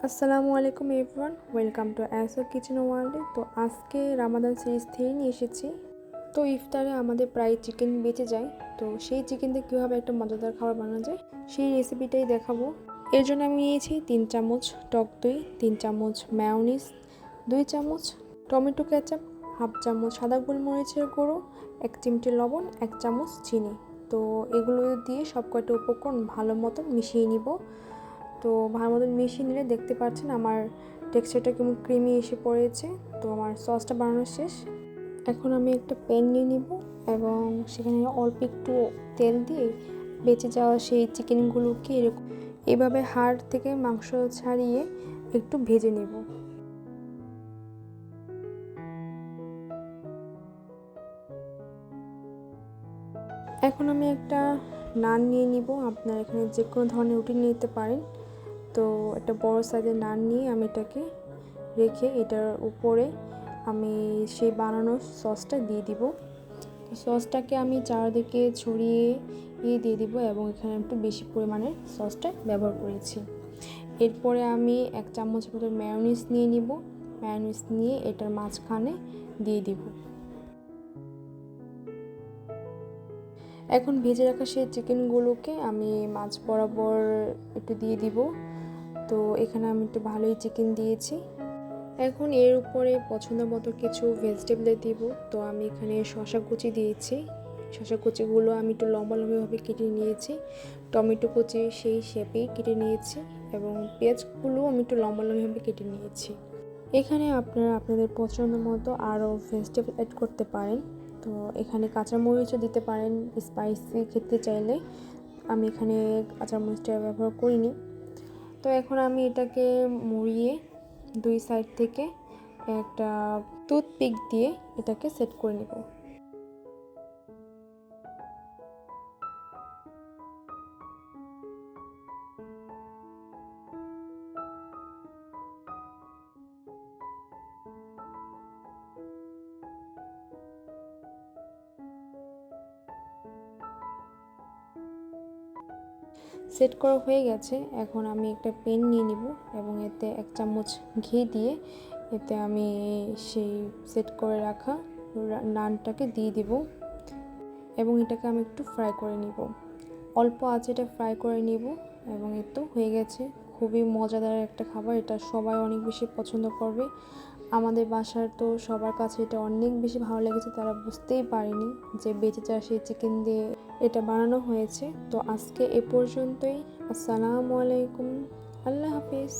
আসসালামু আলাইকুম everyone, welcome to SEO kitchen ওয়ার্ল্ডে। তো আজকে রামাদান সিরিজ থেকে নিয়ে এসেছি। তো ইফতারে আমাদের প্রায় চিকেন বেঁচে যায়, তো সেই চিকেন দিয়ে কীভাবে একটা মজাদার খাবার বানানো যায় সেই রেসিপিটাই দেখাবো। এর জন্য আমি নিয়েছি 3 চামচ টক দই, 3 চামচ ম্যায়োনিজ, 2 চামচ টমেটো কেচাপ, হাফ চামচ সাদা গোলমরিচের গুঁড়ো, 1 চিমটি লবণ, 1 চামচ চিনি। তো এগুলো দিয়ে সব কয়টা উপকরণ ভালো মতো মিশিয়ে নিব। তো ভালো মতন মিশিয়ে নিলে দেখতে পাচ্ছেন আমার টেক্সচারটা কেমন ক্রিমি এসে পড়েছে। তো আমার সসটা বানানো শেষ। এখন আমি একটা প্যান নিয়ে নিব এবং সেখানে অল্প একটু তেল দিয়ে বেঁচে যাওয়া সেই চিকেনগুলোকে এভাবে হাড় থেকে মাংস ছাড়িয়ে একটু ভেজে নেব। এখন আমি একটা নান নিয়ে নিব। আপনারা এখানে যে কোনো ধরনের রুটি নিতে পারেন। তো একটা বড় সাইজের নান নিয়ে আমি এটাকে রেখে এটার উপরে আমি সেই বানানো সসটা দিয়ে দিব। সসটাকে আমি চারদিকে ছড়িয়ে দিয়ে দিব এবং এখানে একটু বেশি পরিমাণের সসটা ব্যবহার করেছি। এরপরে আমি 1 চামচ মতো ম্যায়োনিজ নিয়ে নিব। ম্যায়োনিজ নিয়ে এটার মাঝখানে দিয়ে দিব। এখন ভেজে রাখা সেই চিকেনগুলোকে আমি মাছ বরাবর একটু দিয়ে দিব। তো এখানে আমি একটু ভালোই চিকেন দিয়েছি। এখন এর উপরে পছন্দ মতো কিছু ভেজিটেবল দিব। তো আমি এখানে শসা কুচি দিয়েছি। শসা কুচিগুলো আমি একটু লম্বা লম্বাভাবে কেটে নিয়েছি। টমেটো কুচি সেই শেপেই কেটে নিয়েছি এবং পেঁয়াজগুলো আমি একটু লম্বা লম্বাভাবে কেটে নিয়েছি। এখানে আপনারা আপনাদের পছন্দ মতো আরও ভেজিটেবল অ্যাড করতে পারেন। তো এখানে কাঁচামরিচও দিতে পারেন স্পাইসি খেতে চাইলে। আমি এখানে কাঁচামরিচটা ব্যবহার করিনি। তো এখন আমি এটাকে মুড়িয়ে 2 সাইড থেকে একটা টুথপিক দিয়ে এটাকে সেট করে নেব। সেট করা হয়ে গেছে। এখন আমি একটা পেন নিয়ে নিব এবং এতে 1 চামচ ঘি দিয়ে এতে আমি সেই সেট করে রাখা নানটাকে দিয়ে দিব এবং এটাকে আমি একটু ফ্রাই করে নিব। অল্প আঁচে এটা ফ্রাই করে নিব এবং এ তো হয়ে গেছে। খুবই মজাদার একটা খাবার, এটা সবাই অনেক বেশি পছন্দ করবে। আমাদের বাসার তো সবার কাছে এটা অনেক বেশি ভালো লেগেছে, তারা বুঝতেই পারেনি যে বেঁচে যাওয়া সেই চিকেন দিয়ে এটা বানানো হয়েছে। তো আজকে এ পর্যন্তই। আসসালামু আলাইকুম, আল্লাহ হাফিজ।